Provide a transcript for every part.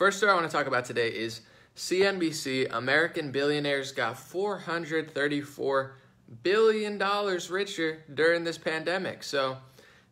first story I want to talk about today is CNBC, American billionaires got $434 billion richer during this pandemic. So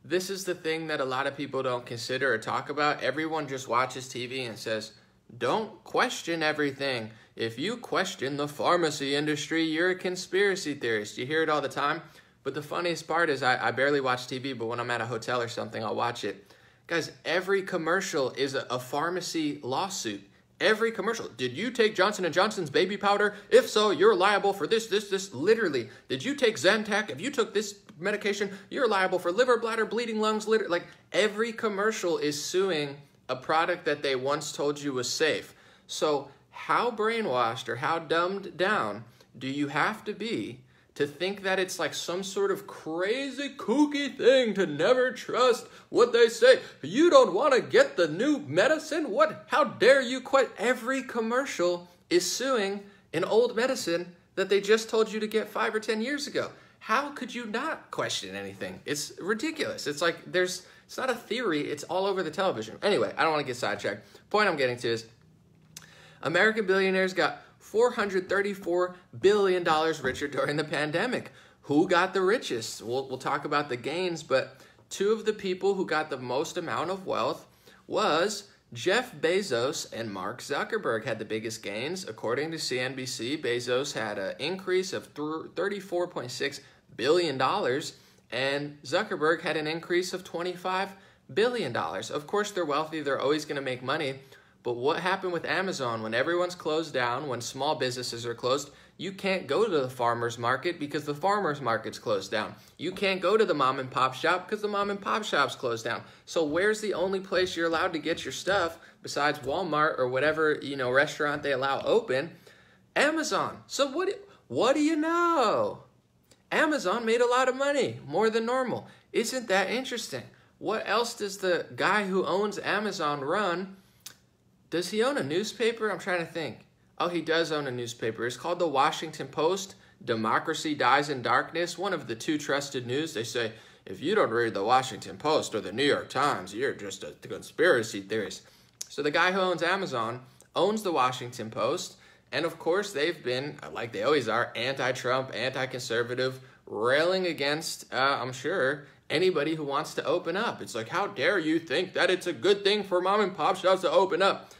this is the thing that a lot of people don't consider or talk about. Everyone just watches TV and says, don't question everything. If you question the pharmacy industry, you're a conspiracy theorist. You hear it all the time. But the funniest part is I barely watch TV, but when I'm at a hotel or something, I'll watch it. Guys, every commercial is a pharmacy lawsuit. Every commercial. Did you take Johnson & Johnson's baby powder? If so, you're liable for this. Literally. Did you take Zantac? If you took this medication, you're liable for liver, bladder, bleeding lungs. Like every commercial is suing a product that they once told you was safe. So how brainwashed or how dumbed down do you have to be to think that it's like some sort of crazy kooky thing to never trust what they say? You don't want to get the new medicine? What? How dare you quit? Every commercial is suing an old medicine that they just told you to get 5 or 10 years ago. How could you not question anything? It's ridiculous. It's like it's not a theory. It's all over the television. Anyway, I don't want to get sidetracked. Point I'm getting to is American billionaires got $434 billion richer during the pandemic. Who got the richest? We'll talk about the gains, but two of the people who got the most amount of wealth was Jeff Bezos and Mark Zuckerberg had the biggest gains. According to CNBC, Bezos had an increase of $34.6 billion, and Zuckerberg had an increase of $25 billion. Of course, they're wealthy. They're always going to make money. But what happened with Amazon when everyone's closed down, when small businesses are closed? You can't go to the farmer's market because the farmer's market's closed down. You can't go to the mom and pop shop because the mom and pop shop's closed down. So where's the only place you're allowed to get your stuff besides Walmart or whatever, restaurant they allow open? Amazon. So what do you know? Amazon made a lot of money, more than normal. Isn't that interesting? What else does the guy who owns Amazon run? Does he own a newspaper? I'm trying to think. Oh, he does own a newspaper. It's called the Washington Post. Democracy dies in darkness. One of the two trusted news. They say, if you don't read the Washington Post or the New York Times, you're just a conspiracy theorist. So the guy who owns Amazon owns the Washington Post. And of course, they've been, like they always are, anti-Trump, anti-conservative, railing against, I'm sure, anybody who wants to open up. It's like, how dare you think that it's a good thing for mom and pop shops to open up?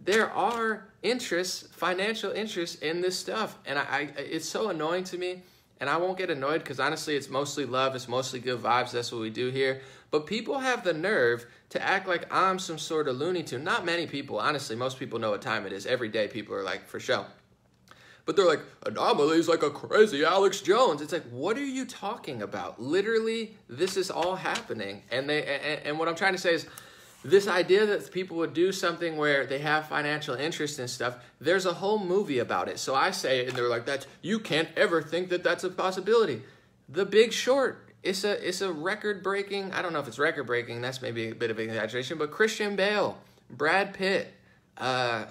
There are interests, financial interests in this stuff. And it's so annoying to me. And I won't get annoyed because honestly, it's mostly love. It's mostly good vibes. That's what we do here. But people have the nerve to act like I'm some sort of Looney Tune. Not many people. Honestly, most people know what time it is. Every day people are like, for show. But they're like, Anomaly's like a crazy Alex Jones. It's like, what are you talking about? Literally, this is all happening. And what I'm trying to say is, this idea that people would do something where they have financial interest and stuff, there's a whole movie about it. So I say it, and they're like, you can't ever think that that's a possibility. The Big Short, it's a record-breaking, I don't know if it's record-breaking, that's maybe a bit of an exaggeration, but Christian Bale, Brad Pitt,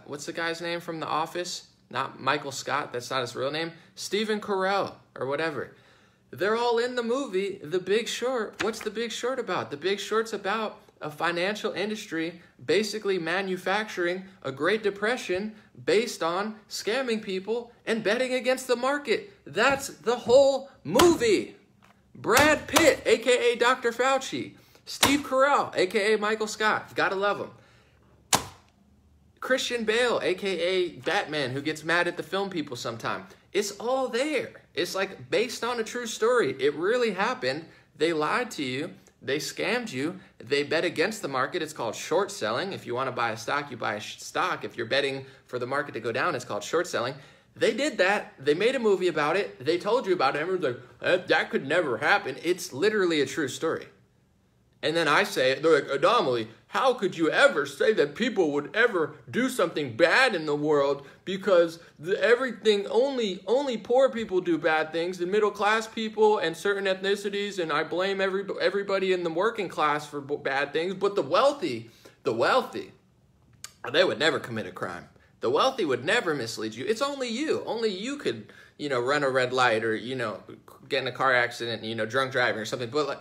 what's the guy's name from The Office? Not Michael Scott, that's not his real name. Stephen Carell, or whatever. They're all in the movie, The Big Short. What's The Big Short about? The Big Short's about a financial industry basically manufacturing a Great Depression based on scamming people and betting against the market. That's the whole movie. Brad Pitt, a.k.a. Dr. Fauci. Steve Carell, a.k.a. Michael Scott. Gotta love him. Christian Bale, a.k.a. Batman, who gets mad at the film people sometime. It's all there. It's like based on a true story. It really happened. They lied to you. They scammed you. They bet against the market. It's called short selling. If you want to buy a stock, you buy a stock. If you're betting for the market to go down, it's called short selling. They did that. They made a movie about it. They told you about it. Everyone's like, that could never happen. It's literally a true story. And then I say it, they're like, Anomaly, how could you ever say that people would ever do something bad in the world because everything, only poor people do bad things, and middle class people and certain ethnicities, and I blame everybody in the working class for bad things, but the wealthy, they would never commit a crime. The wealthy would never mislead you. It's only you. Only you could, run a red light or, get in a car accident, drunk driving or something. But, like,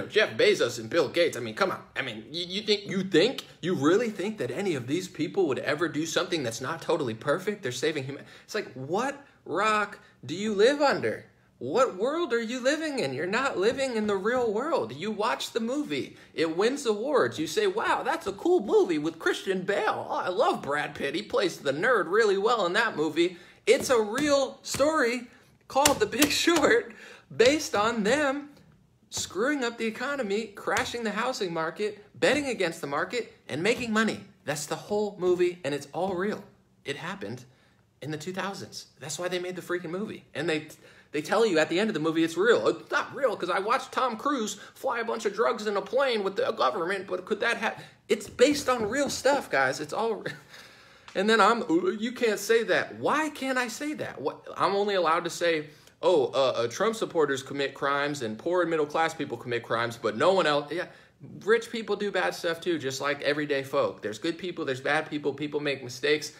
Jeff Bezos and Bill Gates, I mean, come on. I mean, you really think that any of these people would ever do something that's not totally perfect? They're saving humanity. It's like, what rock do you live under? What world are you living in? You're not living in the real world. You watch the movie. It wins awards. You say, wow, that's a cool movie with Christian Bale. Oh, I love Brad Pitt. He plays the nerd really well in that movie. It's a real story called The Big Short based on them screwing up the economy, crashing the housing market, betting against the market, and making money. That's the whole movie, and it's all real. It happened in the 2000s. That's why they made the freaking movie. And they tell you at the end of the movie it's real. It's not real because I watched Tom Cruise fly a bunch of drugs in a plane with the government, but could that happen? It's based on real stuff, guys. It's all real. And then you can't say that. Why can't I say that? I'm only allowed to say, Trump supporters commit crimes and poor and middle class people commit crimes, but no one else. Yeah, rich people do bad stuff too, just like everyday folk. There's good people, there's bad people. People make mistakes.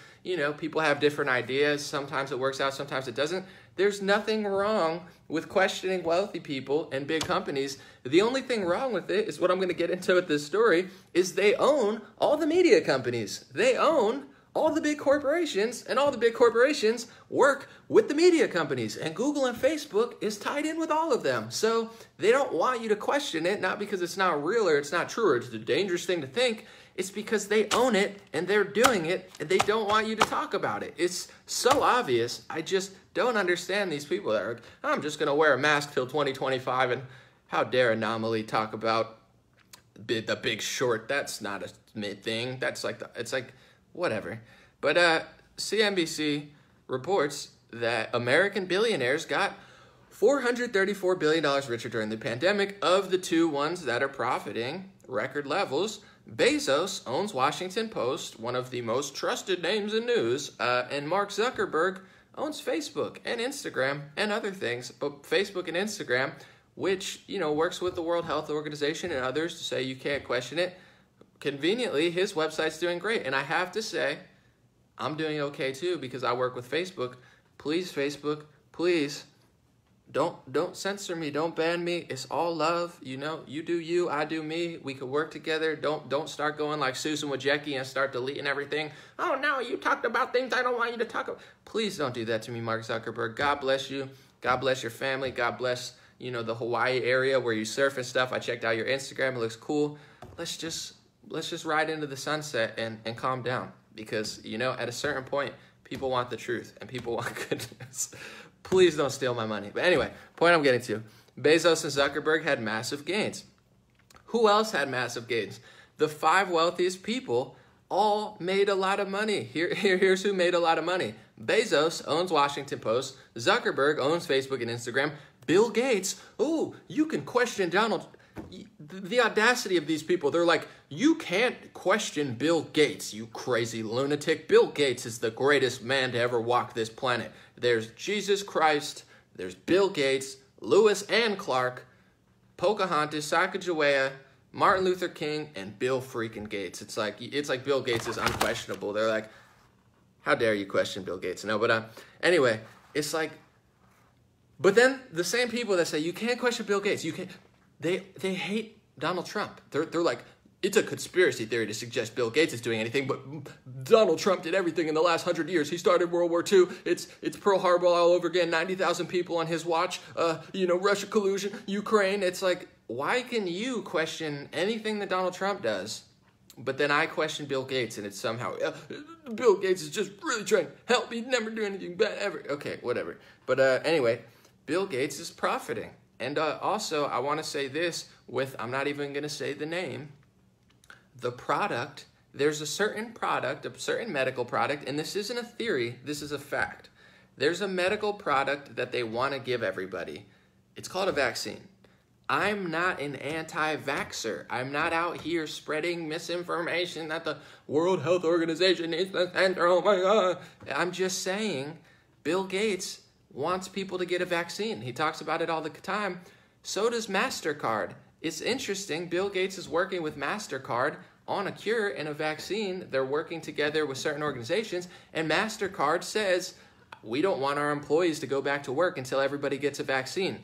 People have different ideas. Sometimes it works out, sometimes it doesn't. There's nothing wrong with questioning wealthy people and big companies. The only thing wrong with it is what I'm going to get into with this story is they own all the media companies. They own all the big corporations, and all the big corporations work with the media companies. And Google and Facebook is tied in with all of them. So they don't want you to question it, not because it's not real or it's not true or it's a dangerous thing to think. It's because they own it and they're doing it and they don't want you to talk about it. It's so obvious. I just don't understand these people that are like, I'm just going to wear a mask till 2025 and how dare Anomaly talk about the Big Short. That's not a thing. That's like, it's like, whatever. But CNBC reports that American billionaires got $434 billion richer during the pandemic. Of the two ones that are profiting record levels, Bezos owns Washington Post, one of the most trusted names in news, and Mark Zuckerberg owns Facebook and Instagram and other things. But Facebook and Instagram, which, works with the World Health Organization and others to say you can't question it, conveniently, his website's doing great. And I have to say, I'm doing okay too because I work with Facebook. Please, Facebook, please, don't censor me. Don't ban me. It's all love. You do you, I do me. We could work together. Don't start going like Susan Wojcicki and start deleting everything. Oh, no, you talked about things I don't want you to talk about. Please don't do that to me, Mark Zuckerberg. God bless you. God bless your family. God bless, the Hawaii area where you surf and stuff. I checked out your Instagram. It looks cool. Let's just ride into the sunset and calm down because, at a certain point, people want the truth and people want goodness. Please don't steal my money. But anyway, point I'm getting to. Bezos and Zuckerberg had massive gains. Who else had massive gains? The 5 wealthiest people all made a lot of money. Here's who made a lot of money. Bezos owns Washington Post. Zuckerberg owns Facebook and Instagram. Bill Gates, you can question Donald. The audacity of these people, they're like, you can't question Bill Gates, you crazy lunatic. Bill Gates is the greatest man to ever walk this planet. There's Jesus Christ, there's Bill Gates, Lewis and Clark, Pocahontas, Sacagawea, Martin Luther King, and Bill freaking Gates. It's like Bill Gates is unquestionable. They're like, how dare you question Bill Gates? No, but anyway, it's like, but then the same people that say you can't question Bill Gates, they hate Donald Trump. They're like, it's a conspiracy theory to suggest Bill Gates is doing anything, but Donald Trump did everything in the last 100 years. He started World War II. It's Pearl Harbor all over again. 90,000 people on his watch. Russia collusion, Ukraine. It's like, why can you question anything that Donald Trump does, but then I question Bill Gates and it's somehow, Bill Gates is just really trying to help me never do anything bad ever. Okay, whatever. But anyway, Bill Gates is profiting. And also, I want to say this I'm not even going to say the name. The product, there's a certain product, a certain medical product, and this isn't a theory, this is a fact. There's a medical product that they want to give everybody. It's called a vaccine. I'm not an anti-vaxxer. I'm not out here spreading misinformation that the World Health Organization is the center. Oh my God. I'm just saying Bill Gates wants people to get a vaccine. He talks about it all the time. So does MasterCard. It's interesting. Bill Gates is working with MasterCard on a cure and a vaccine. They're working together with certain organizations, and MasterCard says, we don't want our employees to go back to work until everybody gets a vaccine.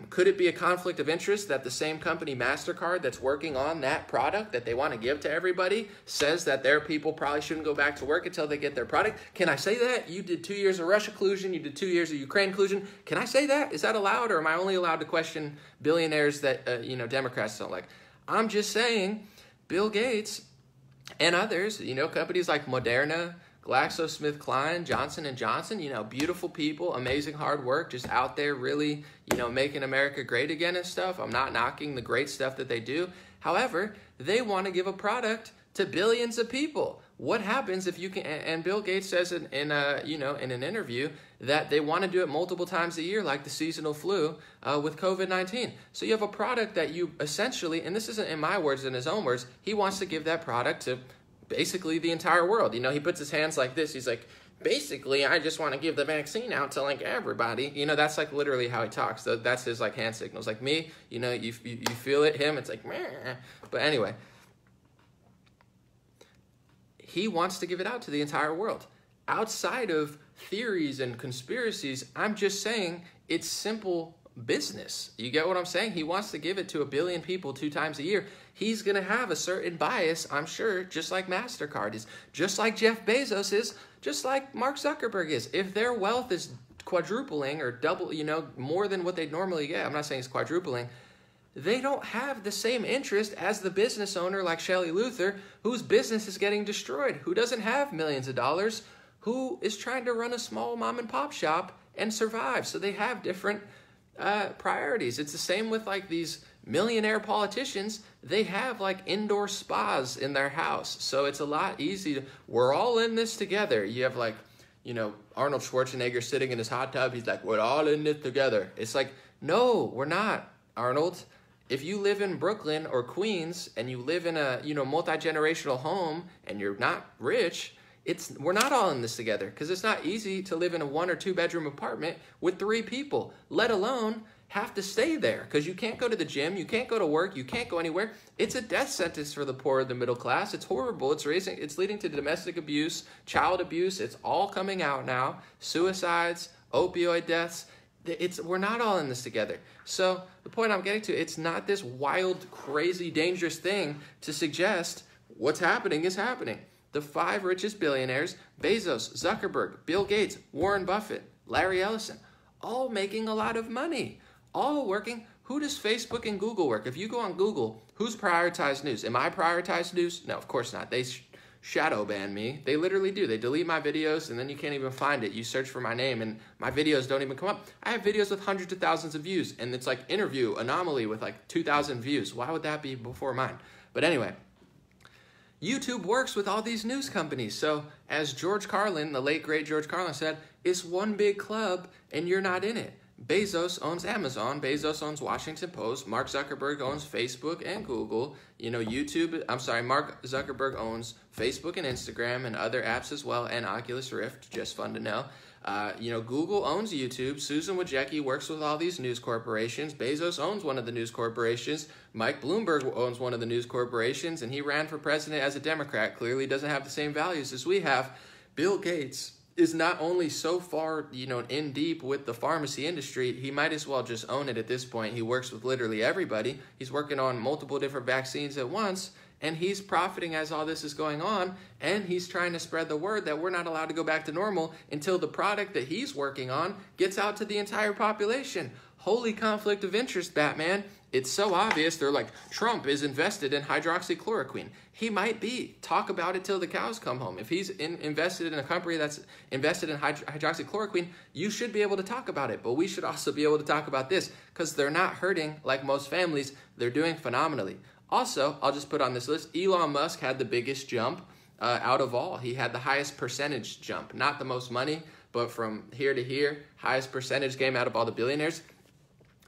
Could it be a conflict of interest that the same company, MasterCard, that's working on that product that they want to give to everybody says that their people probably shouldn't go back to work until they get their product? Can I say that? You did 2 years of Russia collusion. You did 2 years of Ukraine collusion. Can I say that? Is that allowed, or am I only allowed to question billionaires that, Democrats don't like? I'm just saying Bill Gates and others, companies like Moderna, GlaxoSmithKline, Johnson & Johnson, beautiful people, amazing hard work, just out there really, making America great again and stuff. I'm not knocking the great stuff that they do. However, they want to give a product to billions of people. What happens if you can, and Bill Gates says in an interview that they want to do it multiple times a year, like the seasonal flu with COVID-19. So you have a product that you essentially, and this isn't in my words, in his own words, he wants to give that product to basically the entire world. He puts his hands like this. He's like, basically, I just want to give the vaccine out to like everybody. That's like literally how he talks. That's his like hand signals. Like me, you feel it. Him, it's like, meh. But anyway, he wants to give it out to the entire world. Outside of theories and conspiracies, I'm just saying it's simple business. You get what I'm saying? He wants to give it to 1 billion people 2 times a year. He's going to have a certain bias, I'm sure, just like MasterCard is, just like Jeff Bezos is, just like Mark Zuckerberg is. If their wealth is quadrupling or double, more than what they normally get, I'm not saying it's quadrupling, they don't have the same interest as the business owner like Shelley Luther, whose business is getting destroyed, who doesn't have millions of dollars, who is trying to run a small mom and pop shop and survive. So they have different priorities. It's the same with like these millionaire politicians. They have like indoor spas in their house. So it's a lot easier. We're all in this together. You have like, Arnold Schwarzenegger sitting in his hot tub. He's like, we're all in it together. It's like, no, we're not, Arnold. If you live in Brooklyn or Queens and you live in a, multi-generational home and you're not rich, we're not all in this together, because it's not easy to live in a 1 or 2 bedroom apartment with 3 people, let alone have to stay there, because you can't go to the gym, you can't go to work, you can't go anywhere. It's a death sentence for the poor and the middle class. It's horrible. It's leading to domestic abuse, child abuse. It's all coming out now. Suicides, opioid deaths. We're not all in this together. So the point I'm getting to, it's not this wild, crazy, dangerous thing to suggest what's happening is happening. The 5 richest billionaires, Bezos, Zuckerberg, Bill Gates, Warren Buffett, Larry Ellison, all making a lot of money, all working. Who does Facebook and Google work? If you go on Google, who's prioritized news? Am I prioritized news? No, of course not. They shadow ban me. They literally do. They delete my videos, and then you can't even find it. You search for my name, and my videos don't even come up. I have videos with hundreds of thousands of views, and it's like interview anomaly with like 2,000 views. Why would that be before mine? But anyway, YouTube works with all these news companies. So as George Carlin, the late great George Carlin said, it's one big club and you're not in it. Bezos owns Amazon. Bezos owns Washington Post. Mark Zuckerberg owns Facebook and Google. Mark Zuckerberg owns Facebook and Instagram and other apps as well, and Oculus Rift, just fun to know. Google owns YouTube. Susan Wojcicki works with all these news corporations. Bezos owns one of the news corporations. Mike Bloomberg owns one of the news corporations, and he ran for president as a Democrat. Clearly doesn't have the same values as we have. Bill Gates is not only so far, in deep with the pharmacy industry, he might as well just own it at this point. He works with literally everybody. He's working on multiple different vaccines at once, and he's profiting as all this is going on, and he's trying to spread the word that we're not allowed to go back to normal until the product that he's working on gets out to the entire population. Holy conflict of interest, Batman. It's so obvious. They're like, Trump is invested in hydroxychloroquine. He might be. Talk about it till the cows come home. If he's invested in a company that's invested in hydroxychloroquine, you should be able to talk about it. But we should also be able to talk about this, because they're not hurting like most families. They're doing phenomenally. Also, I'll just put on this list, Elon Musk had the biggest jump out of all. He had the highest percentage jump. Not the most money, but from here to here, highest percentage gain out of all the billionaires.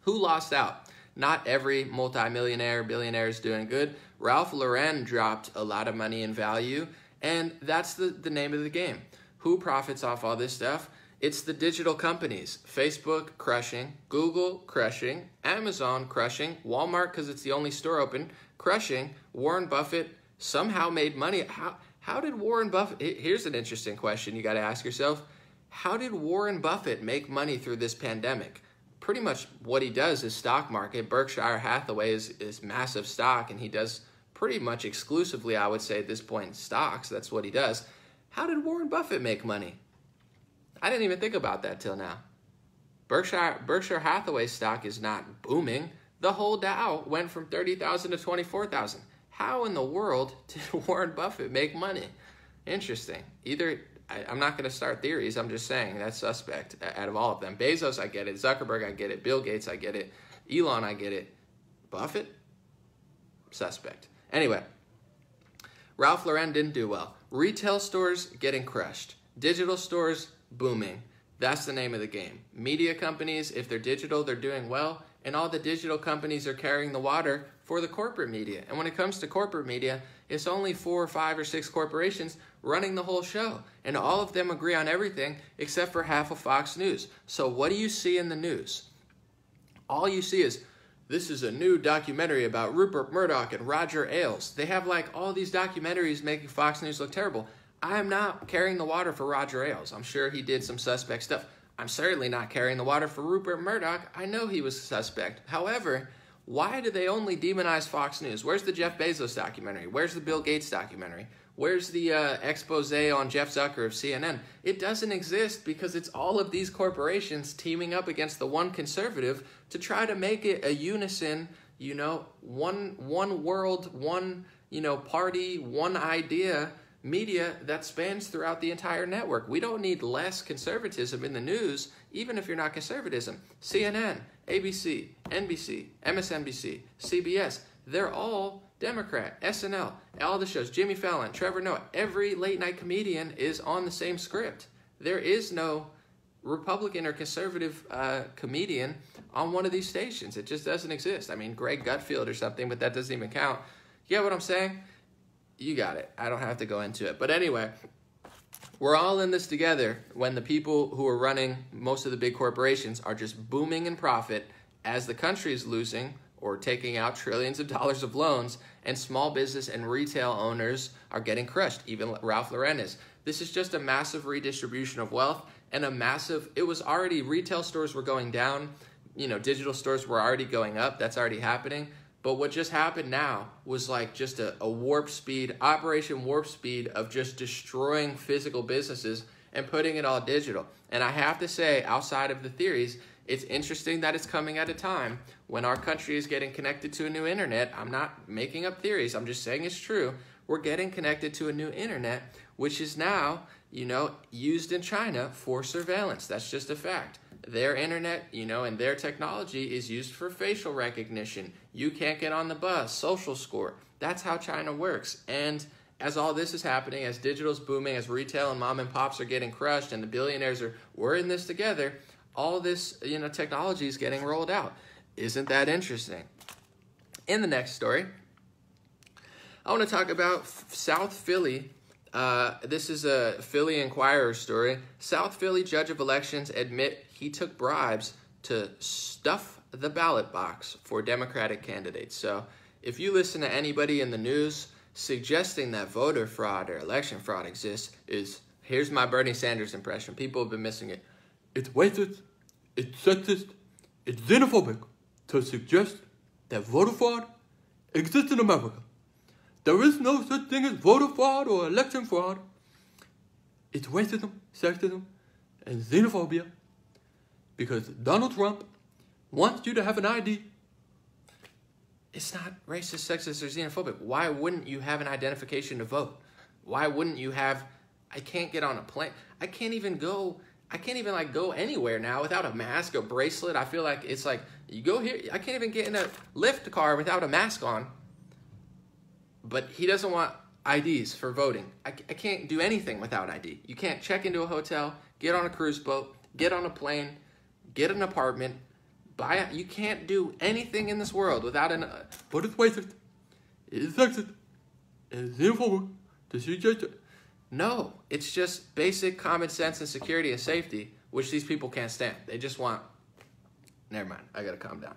Who lost out? Not every multimillionaire, billionaire is doing good. Ralph Lauren dropped a lot of money in value, and that's the name of the game. Who profits off all this stuff? It's the digital companies. Facebook crushing, Google crushing, Amazon crushing, Walmart because it's the only store open, crushing, Warren Buffett somehow made money. How did Warren Buffett, here's an interesting question you got to ask yourself. How did Warren Buffett make money through this pandemic? Pretty much what he does is stock market. Berkshire Hathaway is massive stock, and he does pretty much exclusively, I would say at this point, stocks. That's what he does. How did Warren Buffett make money? I didn't even think about that till now. Berkshire Hathaway stock is not booming. The whole Dow went from 30,000 to 24,000. How in the world did Warren Buffett make money? Interesting. I'm not going to start theories. I'm just saying that's suspect out of all of them. Bezos, I get it. Zuckerberg, I get it. Bill Gates, I get it. Elon, I get it. Buffett? Suspect. Anyway, Ralph Lauren didn't do well. Retail stores getting crushed. Digital stores booming. That's the name of the game. Media companies, if they're digital, they're doing well. And all the digital companies are carrying the water for the corporate media. And when it comes to corporate media, it's only 4 or 5 or 6 corporations running the whole show. And all of them agree on everything except for half of Fox News. So what do you see in the news? All you see is, this is a new documentary about Rupert Murdoch and Roger Ailes. They have like all these documentaries making Fox News look terrible. I am not carrying the water for Roger Ailes. I'm sure he did some suspect stuff. I'm certainly not carrying the water for Rupert Murdoch. I know he was suspect. However, why do they only demonize Fox News? Where's the Jeff Bezos documentary? Where's the Bill Gates documentary? Where's the expose on Jeff Zucker of CNN? It doesn't exist because it's all of these corporations teaming up against the one conservative to try to make it a unison, one world, one, party, one idea media that spans throughout the entire network. We don't need less conservatism in the news, even if you're not conservatism. CNN, ABC, NBC, MSNBC, CBS, they're all Democrat. SNL, all the shows, Jimmy Fallon, Trevor Noah, every late night comedian is on the same script. There is no Republican or conservative comedian on one of these stations. It just doesn't exist. I mean, Greg Gutfield or something, but that doesn't even count. You get what I'm saying? You got it. I don't have to go into it. But anyway, we're all in this together when the people who are running most of the big corporations are just booming in profit as the country is losing or taking out trillions of dollars of loans, and small business and retail owners are getting crushed. Even Ralph Lauren is. This is just a massive redistribution of wealth and it was already, retail stores were going down, digital stores were already going up. That's already happening. But what just happened now was like just a warp speed, Operation Warp Speed of just destroying physical businesses and putting it all digital. And I have to say, outside of the theories, it's interesting that it's coming at a time when our country is getting connected to a new internet. I'm not making up theories. I'm just saying it's true. We're getting connected to a new internet, which is now, used in China for surveillance. That's just a fact. Their internet, and their technology is used for facial recognition. You can't get on the bus, social score. That's how China works. And as all this is happening, as digital's booming, as retail and mom and pops are getting crushed and the billionaires we're in this together, all this, technology is getting rolled out. Isn't that interesting? In the next story, I want to talk about South Philly. This is a Philly Inquirer story. South Philly judge of elections admit he took bribes to stuff the ballot box for Democratic candidates. So if you listen to anybody in the news suggesting that voter fraud or election fraud exists, here's my Bernie Sanders impression. People have been missing it. It's racist, it's sexist, it's xenophobic to suggest that voter fraud exists in America. There is no such thing as voter fraud or election fraud. It's racism, sexism, and xenophobia because Donald Trump wants you to have an ID. It's not racist, sexist, or xenophobic. Why wouldn't you have an identification to vote? Why wouldn't you have, I can't get on a plane. I can't even go anywhere now without a mask, a bracelet. I feel like it's like, you go here, I can't even get in a Lyft car without a mask on. But he doesn't want IDs for voting. I can't do anything without ID. You can't check into a hotel, get on a cruise boat, get on a plane, get an apartment, you can't do anything in this world without But it's racist, it's sexist, it's xenophobic to suggest it. No, it's just basic common sense and security and safety, which these people can't stand. They just want, never mind, I gotta calm down.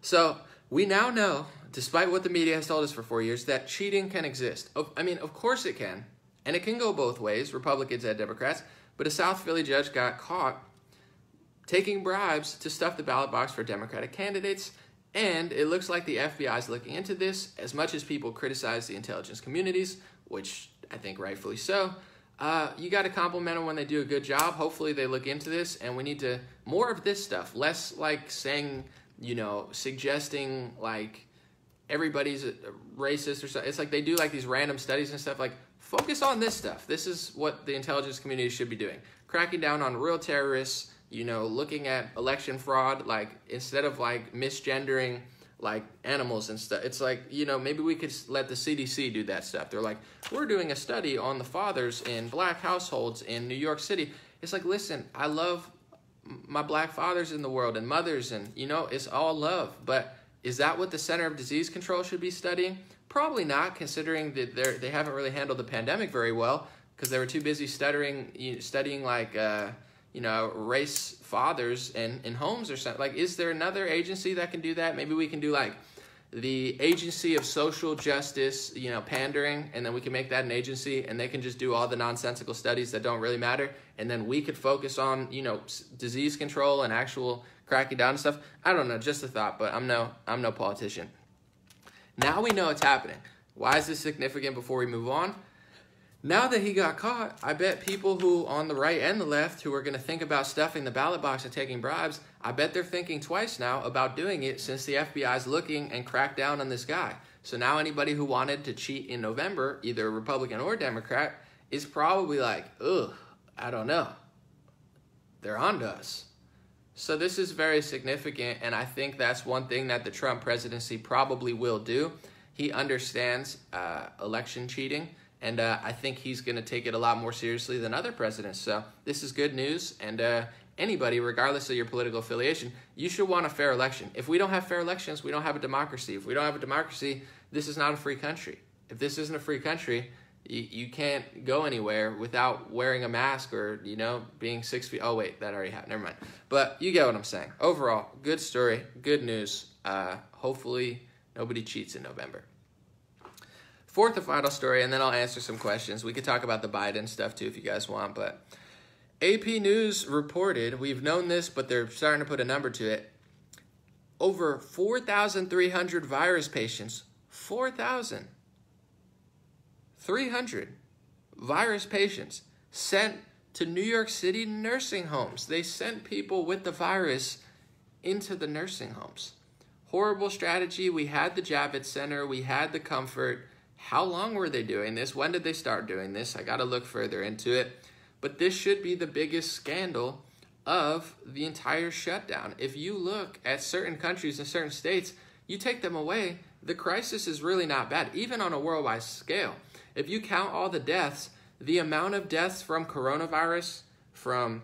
So, We now know, despite what the media has told us for 4 years, that cheating can exist. I mean, of course it can. And it can go both ways, Republicans and Democrats. But a South Philly judge got caught taking bribes to stuff the ballot box for Democratic candidates. And it looks like the FBI is looking into this. As much as people criticize the intelligence communities, which I think rightfully so, you got to compliment them when they do a good job. Hopefully they look into this, and we need to more of this stuff. Less like saying, you know, suggesting like everybody's racist or something. It's like they do like these random studies and stuff. Like, focus on this stuff. This is what the intelligence community should be doing. Cracking down on real terrorists, you know, looking at election fraud, like instead of like misgendering like animals and stuff. It's like, you know, maybe we could let the CDC do that stuff. They're like, we're doing a study on the fathers in black households in New York City. It's like, listen, I love my black fathers in the world and mothers, and, you know, it's all love. But is that what the Center of Disease Control should be studying? Probably not, considering that they haven't really handled the pandemic very well because they were too busy studying like, you know, race fathers in homes or something. Like, is there another agency that can do that? Maybe we can do like the Agency of Social Justice, you know, pandering, and then we can make that an agency, and they can just do all the nonsensical studies that don't really matter, and then we could focus on, you know, disease control and actual cracking down and stuff. I don't know, just a thought, but I'm no politician. Now we know it's happening. Why is this significant before we move on? Now that he got caught, I bet people who on the right and the left who are going to think about stuffing the ballot box and taking bribes, I bet they're thinking twice now about doing it since the FBI is looking and cracked down on this guy. So now anybody who wanted to cheat in November, either Republican or Democrat, is probably like, ugh, I don't know. They're on to us. So this is very significant, and I think that's one thing that the Trump presidency probably will do. He understands election cheating, and I think he's going to take it a lot more seriously than other presidents. So this is good news, and anybody, regardless of your political affiliation, you should want a fair election. If we don't have fair elections, we don't have a democracy. If we don't have a democracy, this is not a free country. If this isn't a free country, you can't go anywhere without wearing a mask or, you know, being 6 feet. Oh, wait, that already happened. Never mind. But you get what I'm saying. Overall, good story, good news. Hopefully nobody cheats in November. Fourth and final story, and then I'll answer some questions. We could talk about the Biden stuff too if you guys want, but AP News reported, we've known this, but they're starting to put a number to it, over 4,300 virus patients, 4,300 virus patients sent to New York City nursing homes. They sent people with the virus into the nursing homes. Horrible strategy. We had the Javits Center. We had the Comfort. How long were they doing this? When did they start doing this? I got to look further into it. But this should be the biggest scandal of the entire shutdown. If you look at certain countries and certain states, you take them away, the crisis is really not bad, even on a worldwide scale. If you count all the deaths, the amount of deaths from coronavirus from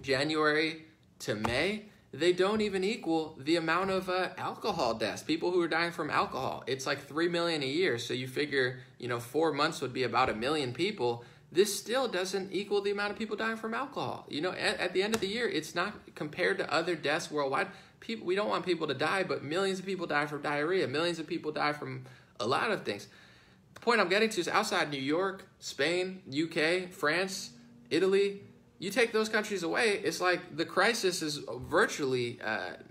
January to May, they don't even equal the amount of alcohol deaths, people who are dying from alcohol. It's like 3 million a year. So you figure, 4 months would be about 1 million people. This still doesn't equal the amount of people dying from alcohol. At the end of the year, it's not compared to other deaths worldwide. We don't want people to die, but millions of people die from diarrhea. Millions of people die from a lot of things. The point I'm getting to is outside New York, Spain, UK, France, Italy, you take those countries away, it's like the crisis is virtually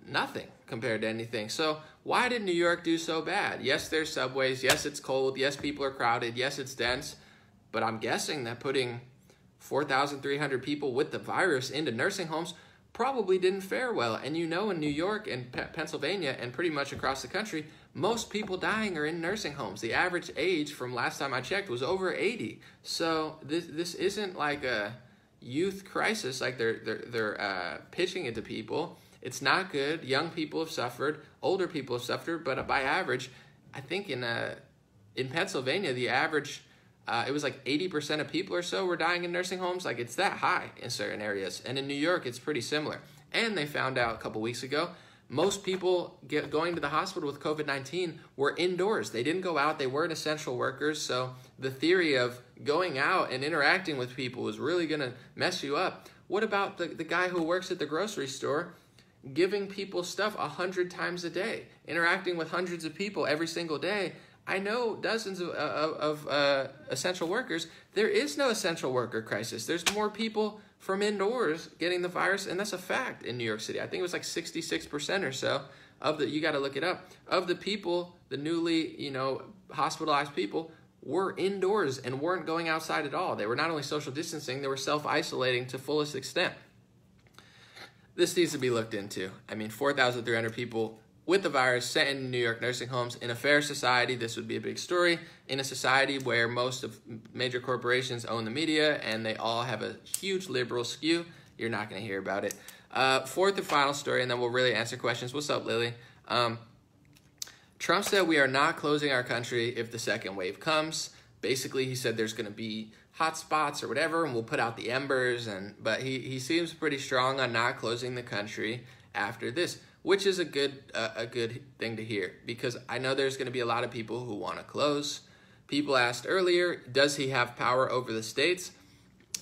nothing compared to anything. So why did New York do so bad? Yes, there's subways. Yes, it's cold. Yes, people are crowded. Yes, it's dense. But I'm guessing that putting 4,300 people with the virus into nursing homes probably didn't fare well. And in New York and Pennsylvania and pretty much across the country, most people dying are in nursing homes. The average age from last time I checked was over 80. So this isn't like a youth crisis like they're pitching it to people. It's not good. Young people have suffered. Older people have suffered. But by average, I think in Pennsylvania, the average, it was like 80% of people or so were dying in nursing homes. Like, it's that high in certain areas. And in New York, it's pretty similar. And they found out a couple weeks ago, most people going to the hospital with COVID-19 were indoors. They didn't go out. They weren't essential workers. So the theory of going out and interacting with people is really going to mess you up. What about the guy who works at the grocery store giving people stuff 100 times a day, interacting with hundreds of people every single day. I know dozens of essential workers. There is no essential worker crisis. There's more people from indoors getting the virus, and that's a fact in New York City. I think it was like 66% or so of the, you got to look it up, of the people, the newly, hospitalized people were indoors and weren't going outside at all. They were not only social distancing, they were self-isolating to fullest extent. This needs to be looked into. I mean, 4,300 people with the virus sent in New York nursing homes. In a fair society, this would be a big story. In a society where most of major corporations own the media and they all have a huge liberal skew, you're not going to hear about it. Fourth and final story, and then we'll really answer questions. What's up, Lily? Trump said we are not closing our country if the second wave comes. Basically, he said there's going to be hot spots or whatever, and we'll put out the embers. But he seems pretty strong on not closing the country after this, which is a good thing to hear, because I know there's going to be a lot of people who want to close. People asked earlier, does he have power over the states?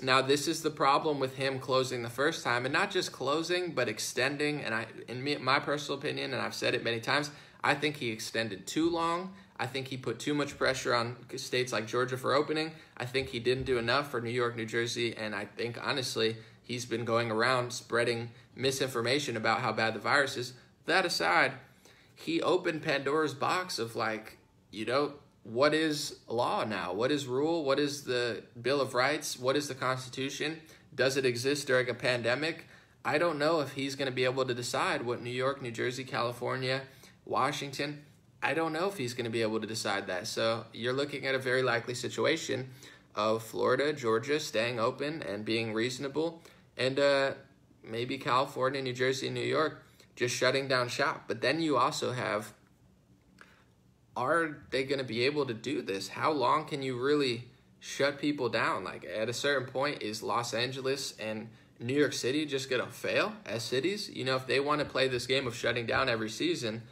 Now, this is the problem with him closing the first time, and not just closing, but extending. And in my personal opinion, and I've said it many times, I think he extended too long. I think he put too much pressure on states like Georgia for opening. I think he didn't do enough for New York, New Jersey, and I think, honestly, he's been going around spreading misinformation about how bad the virus is. That aside, he opened Pandora's box of, what is law now? What is rule? What is the Bill of Rights? What is the Constitution? Does it exist during a pandemic? I don't know if he's going to be able to decide what New York, New Jersey, California, Washington, I don't know if he's going to be able to decide that. So you're looking at a very likely situation of Florida, Georgia staying open and being reasonable, and maybe California, New Jersey, and New York just shutting down shop. But then you also have, are they going to be able to do this? How long can you really shut people down? Like, at a certain point, is Los Angeles and New York City just going to fail as cities? If they want to play this game of shutting down every season,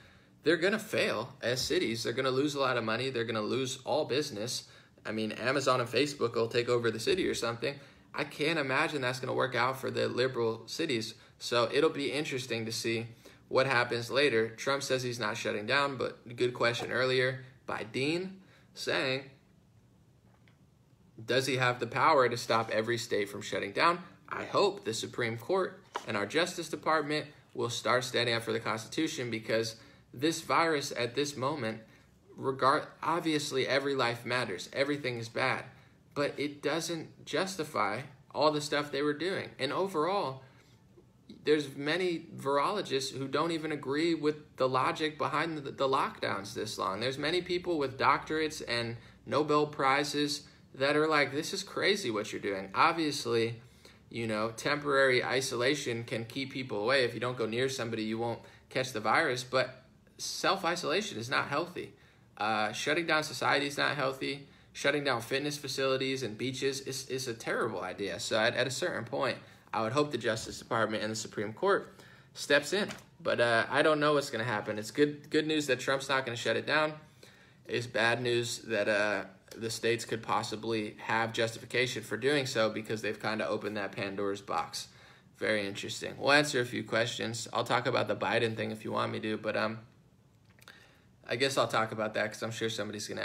they're going to fail as cities. They're going to lose a lot of money. They're going to lose all business. I mean, Amazon and Facebook will take over the city or something. I can't imagine that's going to work out for the liberal cities. So it'll be interesting to see what happens later. Trump says he's not shutting down, but good question earlier by Dean saying, does he have the power to stop every state from shutting down? I hope the Supreme Court and our Justice Department will start standing up for the Constitution, because this virus at this moment, obviously every life matters. Everything is bad, but it doesn't justify all the stuff they were doing. And overall, there's many virologists who don't even agree with the logic behind the lockdowns this long. There's many people with doctorates and Nobel Prizes that are like, this is crazy what you're doing. Obviously, temporary isolation can keep people away. If you don't go near somebody, you won't catch the virus, but self-isolation is not healthy. Shutting down society is not healthy. Shutting down fitness facilities and beaches is a terrible idea. So at a certain point, I would hope the Justice Department and the Supreme Court steps in. But I don't know what's going to happen. It's good news that Trump's not going to shut it down. It's bad news that the states could possibly have justification for doing so, because they've kind of opened that Pandora's box. Very interesting. We'll answer a few questions. I'll talk about the Biden thing if you want me to, but I guess I'll talk about that because I'm sure somebody's going to ask.